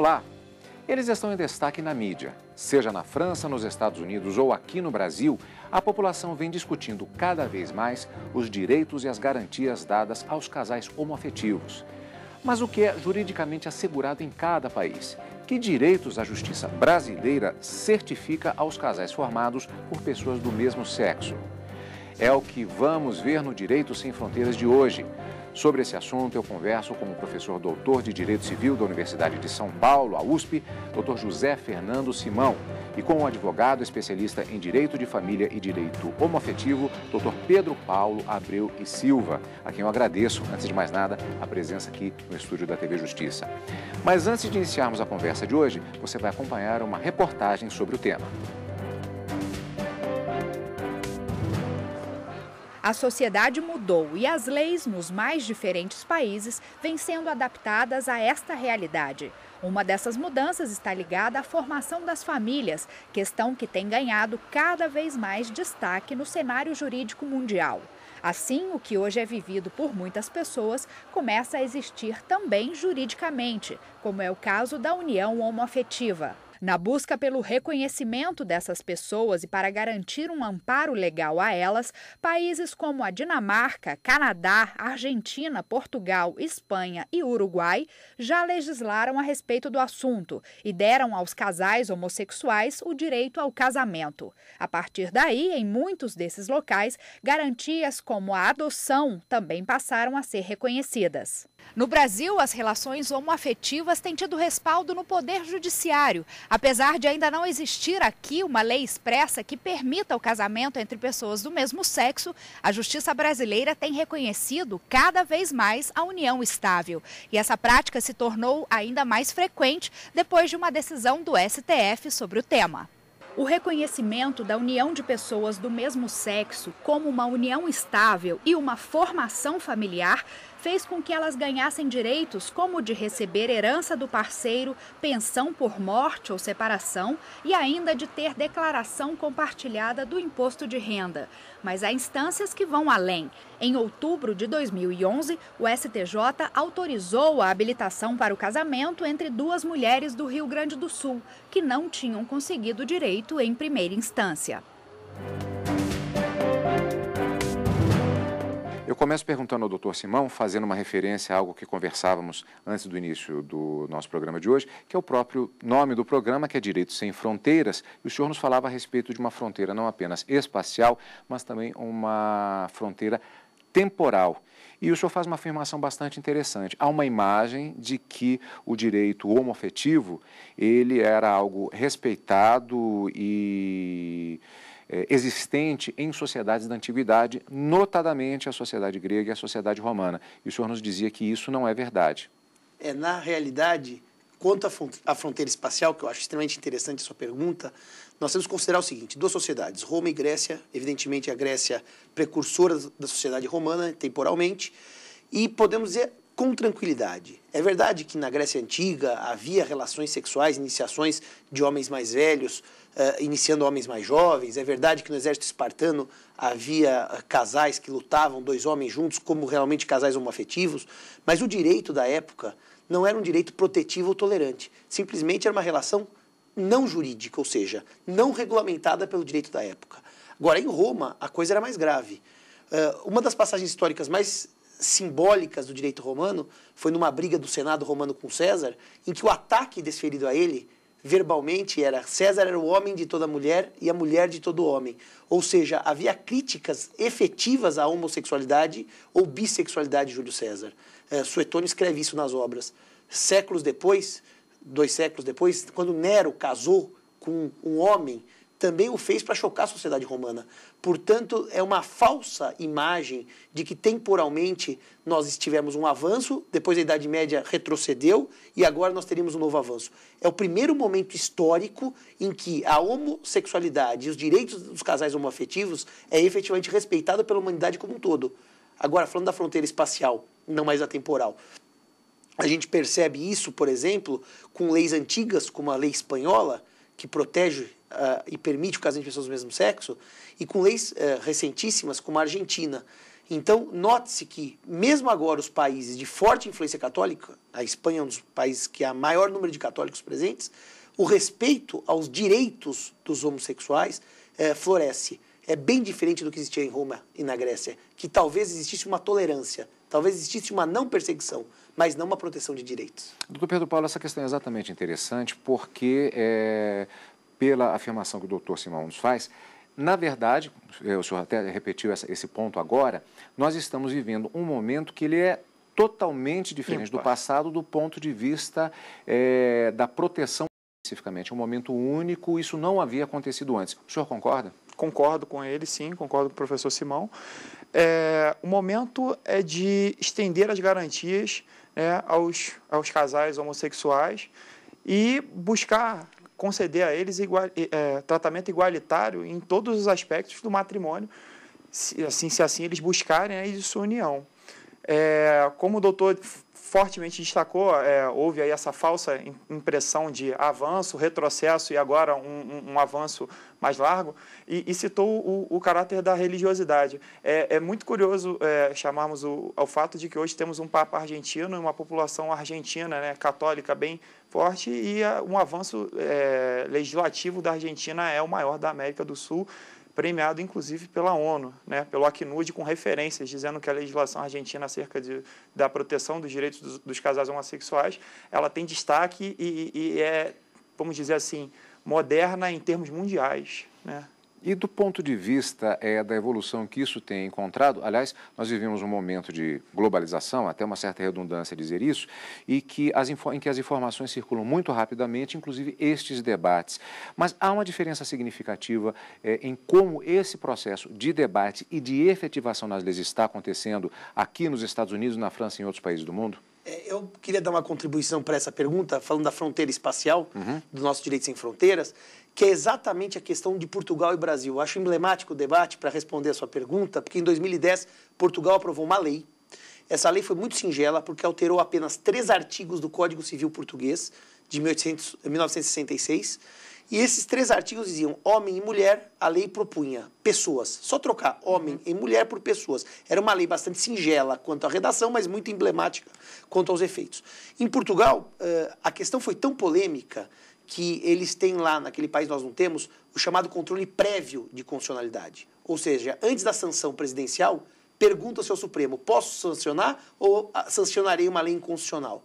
Olá! Eles estão em destaque na mídia. Seja na França, nos Estados Unidos ou aqui no Brasil, a população vem discutindo cada vez mais os direitos e as garantias dadas aos casais homoafetivos. Mas o que é juridicamente assegurado em cada país? Que direitos a justiça brasileira certifica aos casais formados por pessoas do mesmo sexo? É o que vamos ver no Direito Sem Fronteiras de hoje. Sobre esse assunto, eu converso com o professor doutor de Direito Civil da Universidade de São Paulo, a USP, Dr. José Fernando Simão, e com o advogado especialista em Direito de Família e Direito Homoafetivo, Dr. Pedro Paulo Abreu e Silva, a quem eu agradeço, antes de mais nada, a presença aqui no estúdio da TV Justiça. Mas antes de iniciarmos a conversa de hoje, você vai acompanhar uma reportagem sobre o tema. A sociedade mudou e as leis nos mais diferentes países vêm sendo adaptadas a esta realidade. Uma dessas mudanças está ligada à formação das famílias, questão que tem ganhado cada vez mais destaque no cenário jurídico mundial. Assim, o que hoje é vivido por muitas pessoas começa a existir também juridicamente, como é o caso da união homoafetiva. Na busca pelo reconhecimento dessas pessoas e para garantir um amparo legal a elas, países como a Dinamarca, Canadá, Argentina, Portugal, Espanha e Uruguai já legislaram a respeito do assunto e deram aos casais homossexuais o direito ao casamento. A partir daí, em muitos desses locais, garantias como a adoção também passaram a ser reconhecidas. No Brasil, as relações homoafetivas têm tido respaldo no Poder Judiciário, apesar de ainda não existir aqui uma lei expressa que permita o casamento entre pessoas do mesmo sexo. A Justiça brasileira tem reconhecido cada vez mais a união estável. E essa prática se tornou ainda mais frequente depois de uma decisão do STF sobre o tema. O reconhecimento da união de pessoas do mesmo sexo como uma união estável e uma formação familiar fez com que elas ganhassem direitos como o de receber herança do parceiro, pensão por morte ou separação e ainda de ter declaração compartilhada do imposto de renda. Mas há instâncias que vão além. Em outubro de 2011, o STJ autorizou a habilitação para o casamento entre duas mulheres do Rio Grande do Sul, que não tinham conseguido direito em primeira instância. Eu começo perguntando ao doutor Simão, fazendo uma referência a algo que conversávamos antes do início do nosso programa de hoje, que é o próprio nome do programa, que é Direito Sem Fronteiras, e o senhor nos falava a respeito de uma fronteira não apenas espacial, mas também uma fronteira temporal. E o senhor faz uma afirmação bastante interessante. Há uma imagem de que o direito homoafetivo, ele era algo respeitado e existente em sociedades da antiguidade, notadamente a sociedade grega e a sociedade romana. E o senhor nos dizia que isso não é verdade. Na realidade, quanto à fronteira espacial, que eu acho extremamente interessante a sua pergunta, nós temos que considerar o seguinte: duas sociedades, Roma e Grécia, evidentemente a Grécia precursora da sociedade romana, temporalmente, e podemos dizer com tranquilidade. É verdade que na Grécia Antiga havia relações sexuais, iniciações de homens mais velhos, iniciando homens mais jovens. É verdade que no exército espartano havia casais que lutavam, dois homens juntos, como realmente casais homoafetivos, mas o direito da época não era um direito protetivo ou tolerante. Simplesmente era uma relação não jurídica, ou seja, não regulamentada pelo direito da época. Agora, em Roma, a coisa era mais grave. Uma das passagens históricas mais simbólicas do direito romano foi numa briga do Senado romano com César, em que o ataque desferido a ele, verbalmente, era: César era o homem de toda mulher e a mulher de todo homem. Ou seja, havia críticas efetivas à homossexualidade ou bissexualidade de Júlio César. Suetônio escreve isso nas obras. Séculos depois, 2 séculos depois, quando Nero casou com um homem, também o fez para chocar a sociedade romana. Portanto, é uma falsa imagem de que temporalmente nós tivemos um avanço, depois a Idade Média retrocedeu e agora nós teríamos um novo avanço. É o primeiro momento histórico em que a homossexualidade e os direitos dos casais homoafetivos é efetivamente respeitado pela humanidade como um todo. Agora, falando da fronteira espacial, não mais a temporal, a gente percebe isso, por exemplo, com leis antigas, como a lei espanhola, que protege e permite o casamento de pessoas do mesmo sexo, e com leis recentíssimas, como a Argentina. Então, note-se que, mesmo agora, os países de forte influência católica, a Espanha é um dos países que há maior número de católicos presentes, o respeito aos direitos dos homossexuais floresce. É bem diferente do que existia em Roma e na Grécia, que talvez existisse uma tolerância, talvez existisse uma não perseguição, mas não uma proteção de direitos. Doutor Pedro Paulo, essa questão é exatamente interessante porque, pela afirmação que o doutor Simão nos faz, na verdade, o senhor até repetiu esse ponto agora, nós estamos vivendo um momento que ele é totalmente diferente do passado do ponto de vista da proteção especificamente. É um momento único, isso não havia acontecido antes. O senhor concorda? Concordo com ele, sim, concordo com o professor Simão. O momento é de estender as garantias, né, aos casais homossexuais e buscar conceder a eles tratamento igualitário em todos os aspectos do matrimônio, se assim eles buscarem, né, de sua união. Como o doutor fortemente destacou, houve aí essa falsa impressão de avanço, retrocesso e agora um avanço mais largo, e citou o caráter da religiosidade. É muito curioso chamarmos ao fato de que hoje temos um Papa argentino e uma população argentina, né, católica bem forte, e um avanço legislativo da Argentina é o maior da América do Sul, premiado inclusive pela ONU, né, pelo Acnud, com referências, dizendo que a legislação argentina acerca da proteção dos direitos dos casais homossexuais, ela tem destaque e é, vamos dizer assim, moderna em termos mundiais, né? E do ponto de vista da evolução que isso tem encontrado, aliás, nós vivemos um momento de globalização, até uma certa redundância dizer isso, e que em que as informações circulam muito rapidamente, inclusive estes debates. Mas há uma diferença significativa em como esse processo de debate e de efetivação nas leis está acontecendo aqui nos Estados Unidos, na França e em outros países do mundo? Eu queria dar uma contribuição para essa pergunta, falando da fronteira espacial, do nosso direito sem fronteiras, que é exatamente a questão de Portugal e Brasil. Eu acho emblemático o debate para responder a sua pergunta, porque em 2010 Portugal aprovou uma lei. Essa lei foi muito singela, porque alterou apenas 3 artigos do Código Civil Português, de 1966, e esses 3 artigos diziam homem e mulher, a lei propunha pessoas. Só trocar homem e mulher por pessoas. Era uma lei bastante singela quanto à redação, mas muito emblemática quanto aos efeitos. Em Portugal, a questão foi tão polêmica que eles têm lá, naquele país nós não temos, o chamado controle prévio de constitucionalidade. Ou seja, antes da sanção presidencial, pergunta-se ao Supremo, posso sancionar ou sancionarei uma lei inconstitucional?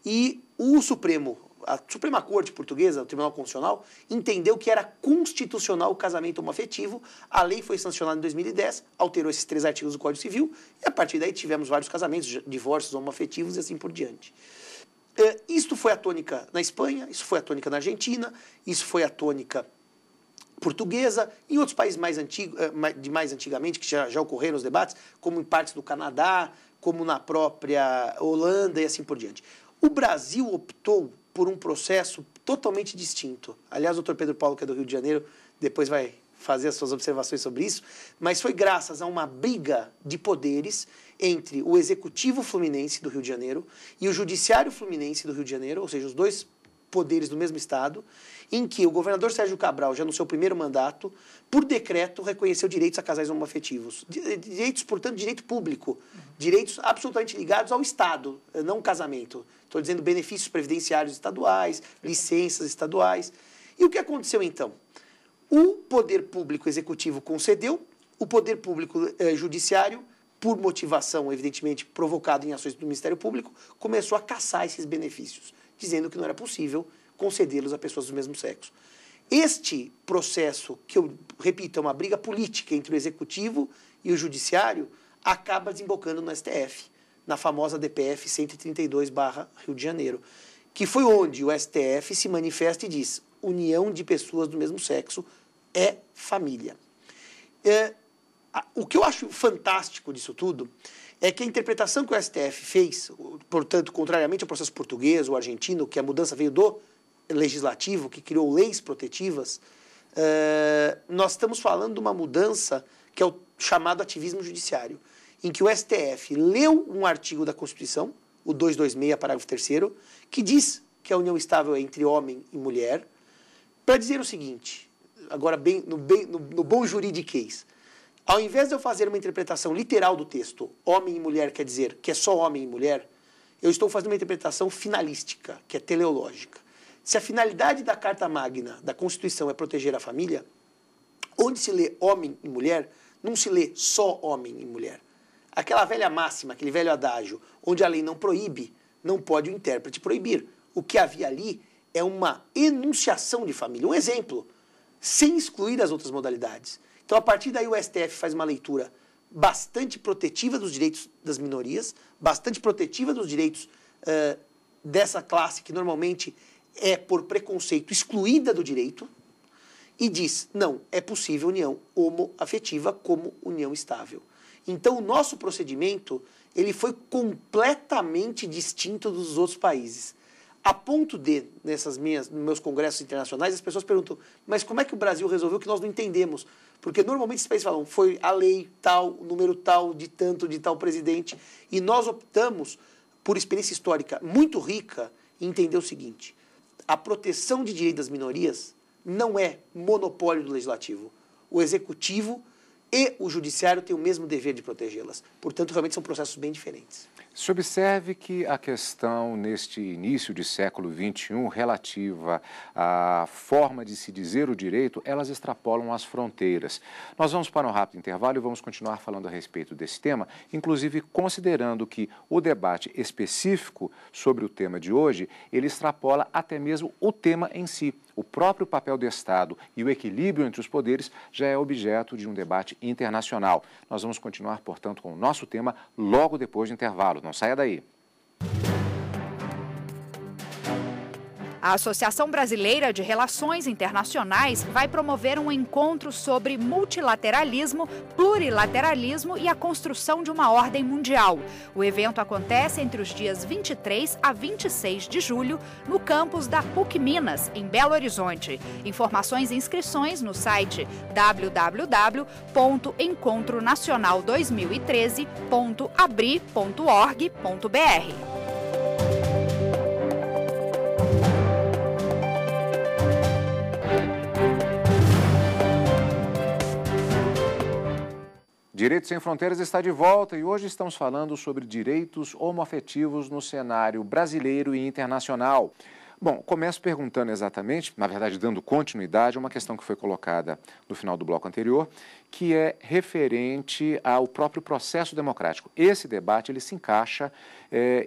E o Supremo, a Suprema Corte Portuguesa, o Tribunal Constitucional, entendeu que era constitucional o casamento homoafetivo. A lei foi sancionada em 2010, alterou esses 3 artigos do Código Civil, e a partir daí tivemos vários casamentos, divórcios homoafetivos e assim por diante. Isto foi a tônica na Espanha, isso foi a tônica na Argentina, isso foi a tônica portuguesa, em outros países mais antigamente, que já ocorreram os debates, como em partes do Canadá, como na própria Holanda e assim por diante. O Brasil optou por um processo totalmente distinto. Aliás, o doutor Pedro Paulo, que é do Rio de Janeiro, depois vai fazer as suas observações sobre isso, mas foi graças a uma briga de poderes entre o Executivo Fluminense do Rio de Janeiro e o Judiciário Fluminense do Rio de Janeiro, ou seja, os 2 poderes do mesmo estado, em que o governador Sérgio Cabral, já no seu primeiro mandato, por decreto, reconheceu direitos a casais homoafetivos. Direitos, portanto, direito público, direitos absolutamente ligados ao Estado, não casamento. Estou dizendo benefícios previdenciários estaduais, licenças estaduais. E o que aconteceu, então? O poder público executivo concedeu, o poder público judiciário, por motivação, evidentemente, provocada em ações do Ministério Público, começou a caçar esses benefícios, dizendo que não era possível concedê-los a pessoas do mesmo sexo. Este processo, que eu repito, é uma briga política entre o Executivo e o Judiciário, acaba desembocando no STF, na famosa DPF 132/Rio de Janeiro, que foi onde o STF se manifesta e diz: união de pessoas do mesmo sexo é família. O que eu acho fantástico disso tudo é que a interpretação que o STF fez, portanto, contrariamente ao processo português ou argentino, que a mudança veio do legislativo, que criou leis protetivas, nós estamos falando de uma mudança que é o chamado ativismo judiciário, em que o STF leu um artigo da Constituição, o 226, parágrafo 3º, que diz que a união estável é entre homem e mulher, para dizer o seguinte, agora no bom juridiquês: Ao invés de eu fazer uma interpretação literal do texto, homem e mulher quer dizer que é só homem e mulher, eu estou fazendo uma interpretação finalística, que é teleológica. Se a finalidade da Carta Magna, da Constituição, é proteger a família, onde se lê homem e mulher, não se lê só homem e mulher. Aquela velha máxima, aquele velho adágio, onde a lei não proíbe, não pode o intérprete proibir. O que havia ali é uma enunciação de família, um exemplo, sem excluir as outras modalidades. Então, a partir daí, o STF faz uma leitura bastante protetiva dos direitos das minorias, bastante protetiva dos direitos dessa classe que normalmente é, por preconceito, excluída do direito, e diz, não, é possível união homoafetiva como união estável. Então, o nosso procedimento, ele foi completamente distinto dos outros países. A ponto de, nos meus congressos internacionais, as pessoas perguntam, mas como é que o Brasil resolveu que nós não entendemos? Porque normalmente esses países falam, foi a lei tal, o número tal, de tal presidente, e nós optamos, por experiência histórica muito rica, em entender o seguinte, a proteção de direitos das minorias não é monopólio do legislativo. O executivo e o judiciário têm o mesmo dever de protegê-las. Portanto, realmente são processos bem diferentes. Se observe que a questão neste início de século XXI, relativa à forma de se dizer o direito, elas extrapolam as fronteiras. Nós vamos para um rápido intervalo e vamos continuar falando a respeito desse tema, inclusive considerando que o debate específico sobre o tema de hoje, ele extrapola até mesmo o tema em si. O próprio papel do Estado e o equilíbrio entre os poderes já é objeto de um debate internacional. Nós vamos continuar, portanto, com o nosso tema logo depois do intervalo. Não saia daí. A Associação Brasileira de Relações Internacionais vai promover um encontro sobre multilateralismo, plurilateralismo e a construção de uma ordem mundial. O evento acontece entre os dias 23 a 26 de julho, no campus da PUC Minas, em Belo Horizonte. Informações e inscrições no site www.encontronacional2013.abri.org.br. Direitos Sem Fronteiras está de volta e hoje estamos falando sobre direitos homoafetivos no cenário brasileiro e internacional. Bom, começo perguntando exatamente, na verdade dando continuidade a uma questão que foi colocada no final do bloco anterior, que é referente ao próprio processo democrático. Esse debate ele se encaixa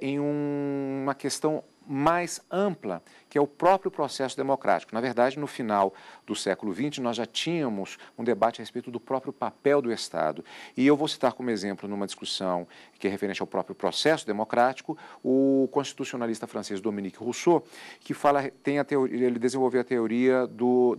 em uma questão mais ampla, que é o próprio processo democrático. Na verdade, no final do século XX, nós já tínhamos um debate a respeito do próprio papel do Estado. E eu vou citar como exemplo, numa discussão que é referente ao próprio processo democrático, o constitucionalista francês Dominique Rousseau, que ele desenvolveu a teoria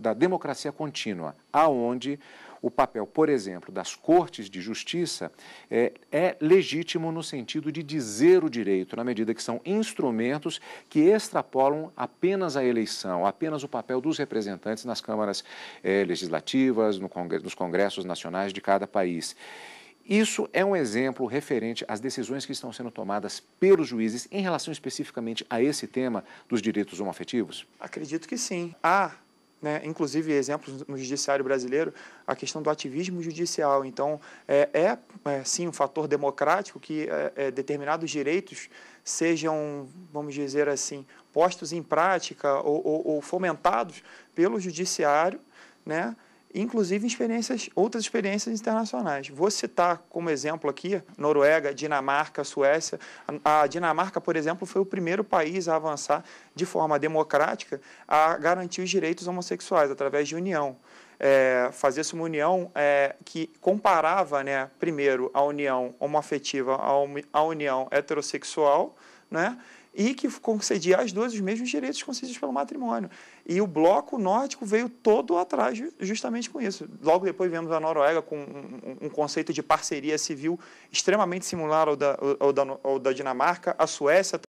da democracia contínua, aonde o papel, por exemplo, das cortes de justiça é legítimo no sentido de dizer o direito, na medida que são instrumentos que extrapolam apenas a eleição, apenas o papel dos representantes nas câmaras legislativas, nos congressos nacionais de cada país. Isso é um exemplo referente às decisões que estão sendo tomadas pelos juízes em relação especificamente a esse tema dos direitos homoafetivos? Acredito que sim. Há inclusive exemplos no judiciário brasileiro, a questão do ativismo judicial. Então, sim um fator democrático que determinados direitos sejam, vamos dizer assim, postos em prática ou fomentados pelo judiciário, né? Inclusive outras experiências internacionais. Vou citar como exemplo aqui, Noruega, Dinamarca, Suécia. A Dinamarca, por exemplo, foi o primeiro país a avançar de forma democrática a garantir os direitos homossexuais através de união. Fazia-se uma união que comparava, primeiro, a união homoafetiva à união heterossexual, né? E que concedia às duas os mesmos direitos concedidos pelo matrimônio. E o bloco nórdico veio todo atrás justamente com isso. Logo depois vemos a Noruega com um conceito de parceria civil extremamente similar ao da Dinamarca, a Suécia